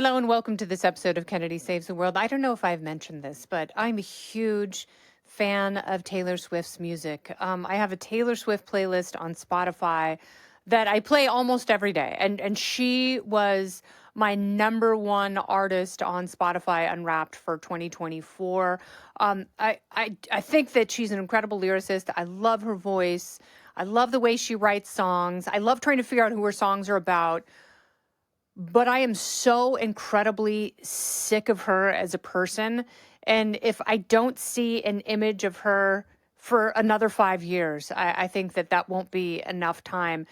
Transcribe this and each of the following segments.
Hello and welcome to this episode of Kennedy Saves the World. I don't know if I've mentioned this, but I'm a huge fan of Taylor Swift's music. I have a Taylor Swift playlist on Spotify that I play almost every day, and she was my number one artist on Spotify Unwrapped for 2024. I think that she's an incredible lyricist. I love her voice. I love the way she writes songs. I love trying to figure out who her songs are about. But I am so incredibly sick of her as a person. And if I don't see an image of her for another 5 years, I think that that won't be enough time.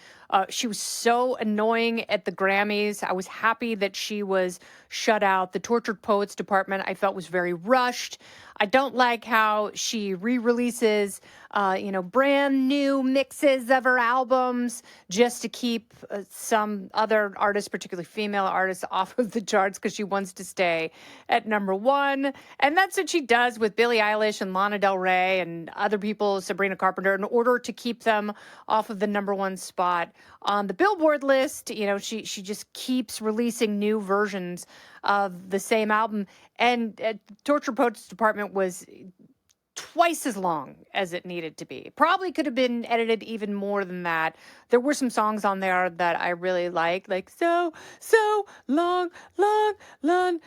She was so annoying at the Grammys. I was happy that she was shut out. The Tortured Poets department I felt was very rushed. I don't like how she re-releases, brand new mixes of her albums just to keep some other artists, particularly female artists, off of the charts because she wants to stay at number one. And that's what she does with Billie Eilish and Lana Del Rey and other people, Sabrina Carpenter, in order to keep them off of the number one spot on the Billboard list. She just keeps releasing new versions of the same album. And Torture Poets Department was twice as long as it needed to be. Probably could have been edited even more than that. There were some songs on there that I really like So Long, Long, London.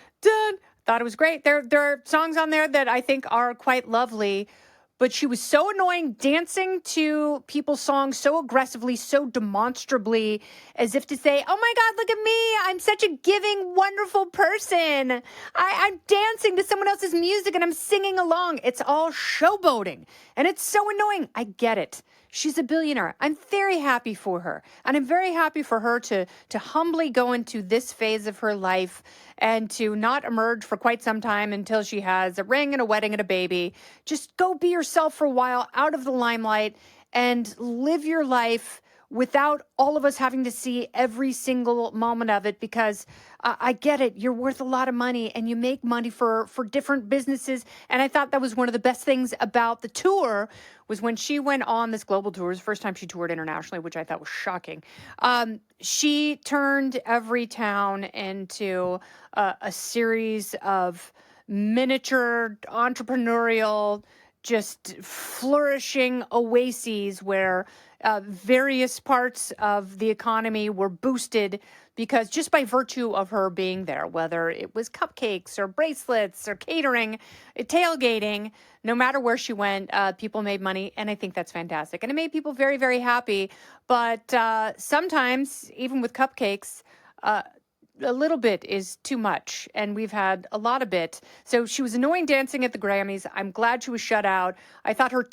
Thought it was great. There are songs on there that I think are quite lovely. But she was so annoying dancing to people's songs so aggressively, so demonstrably, as if to say, oh my God, look at me. I'm such a giving, wonderful person. I'm dancing to someone else's music and I'm singing along. It's all showboating. And it's so annoying. I get it. She's a billionaire. I'm very happy for her. And I'm very happy for her to humbly go into this phase of her life and to not emerge for quite some time until she has a ring and a wedding and a baby. Just go be yourself for a while, out of the limelight, and live your life without all of us having to see every single moment of it, because I get it. You're worth a lot of money and you make money for different businesses. And I thought that was one of the best things about the tour was when she went on this global tour. It was the first time she toured internationally, which I thought was shocking. She turned every town into a series of miniature entrepreneurial, just flourishing oases where various parts of the economy were boosted because just by virtue of her being there, whether it was cupcakes or bracelets or catering, tailgating, no matter where she went, people made money. And I think that's fantastic. And it made people very, very happy. But sometimes, even with cupcakes, a little bit is too much, and we've had a lot of it. So she was annoying dancing at the Grammys. I'm glad she was shut out. I thought her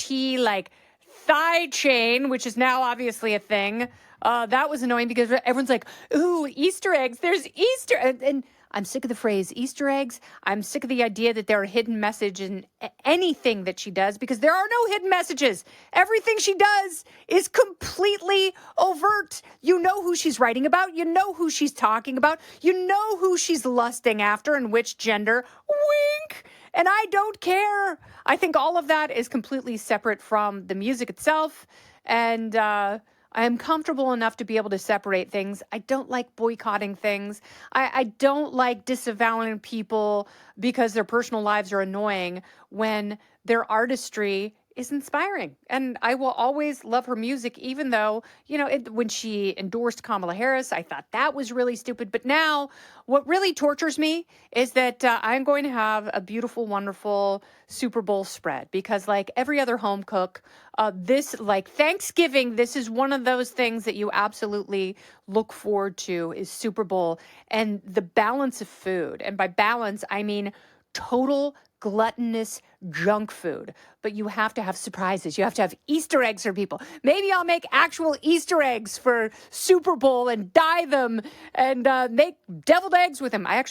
thigh chain, which is now obviously a thing, that was annoying because everyone's like, ooh, Easter eggs. There's Easter. And I'm sick of the phrase Easter eggs. I'm sick of the idea that there are hidden messages in anything that she does, because there are no hidden messages. Everything she does is completely overt. You know who she's writing about. You know who she's talking about. You know who she's lusting after and which gender. Wink. And I don't care. I think all of that is completely separate from the music itself. And I am comfortable enough to be able to separate things. I don't like boycotting things. I don't like disavowing people because their personal lives are annoying when their artistry is inspiring. And I will always love her music, even though, when she endorsed Kamala Harris, I thought that was really stupid. But now what really tortures me is that I'm going to have a beautiful, wonderful Super Bowl spread, because like every other home cook, Thanksgiving, this is one of those things that you absolutely look forward to is Super Bowl and the balance of food. And by balance, I mean total gluttonous junk food. But you have to have surprises. You have to have Easter eggs for people. Maybe I'll make actual Easter eggs for Super Bowl and dye them and make deviled eggs with them. I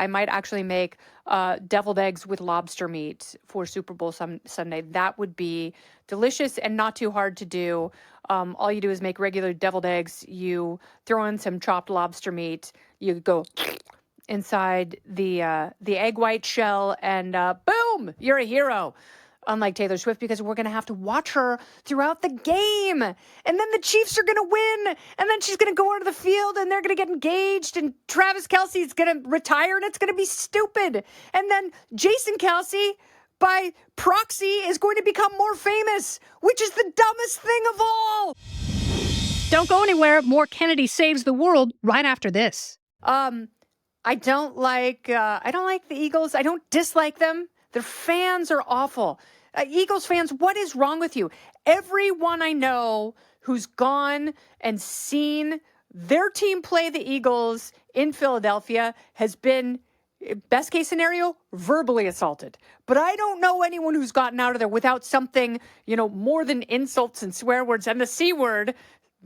might actually make deviled eggs with lobster meat for Super Bowl Sunday. That would be delicious and not too hard to do. All you do is make regular deviled eggs. You throw in some chopped lobster meat. You go inside the egg white shell, and boom, you're a hero. unlike Taylor Swift, because we're going to have to watch her throughout the game. And then the Chiefs are going to win. And then she's going to go onto the field and they're going to get engaged. And Travis Kelce's going to retire and it's going to be stupid. And then Jason Kelce, by proxy, is going to become more famous, which is the dumbest thing of all. Don't go anywhere. More Kennedy Saves the World right after this. I don't like the Eagles. I don't dislike them. Their fans are awful. Eagles fans, what is wrong with you? Everyone I know who's gone and seen their team play the Eagles in Philadelphia has been, best case scenario, verbally assaulted. But I don't know anyone who's gotten out of there without something, more than insults and swear words and the C word,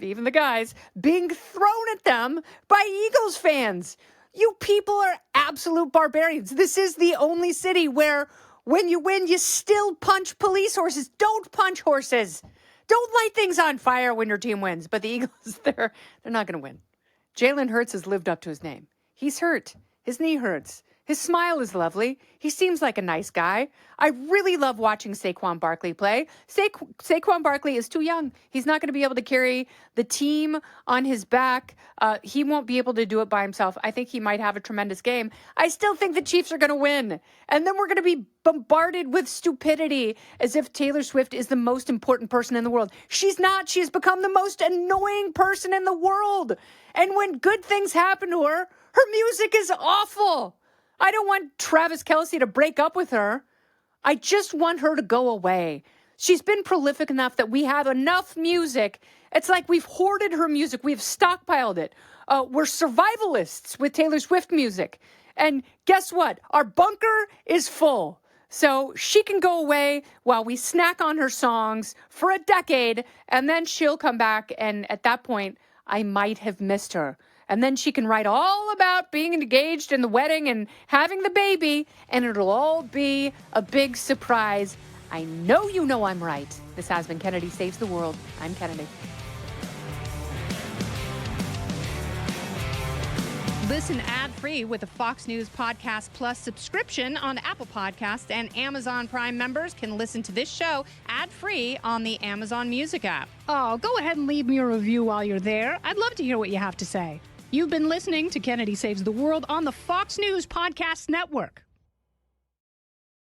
even the guys, being thrown at them by Eagles fans. You people are absolute barbarians. This is the only city where when you win, you still punch police horses. Don't punch horses. Don't light things on fire when your team wins. But the Eagles, they're not going to win. Jalen Hurts has lived up to his name. He's hurt. His knee hurts. His smile is lovely. He seems like a nice guy. I really love watching Saquon Barkley play. Saquon Barkley is too young. He's not going to be able to carry the team on his back. He won't be able to do it by himself. I think he might have a tremendous game. I still think the Chiefs are going to win. And then we're going to be bombarded with stupidity as if Taylor Swift is the most important person in the world. She's not. She has become the most annoying person in the world. And when good things happen to her, her music is awful. I don't want Travis Kelce to break up with her. I just want her to go away. She's been prolific enough that we have enough music. It's like we've hoarded her music. We've stockpiled it. We're survivalists with Taylor Swift music. And guess what? Our bunker is full. So she can go away while we snack on her songs for a decade, and then she'll come back. And at that point, I might have missed her. And then she can write all about being engaged in the wedding and having the baby, and it'll all be a big surprise. I know you know I'm right. This has been Kennedy Saves the World. I'm Kennedy. Listen ad-free with a Fox News Podcast Plus subscription on Apple Podcasts, and Amazon Prime members can listen to this show ad-free on the Amazon Music app. Oh, go ahead and leave me a review while you're there. I'd love to hear what you have to say. You've been listening to Kennedy Saves the World on the Fox News Podcast Network.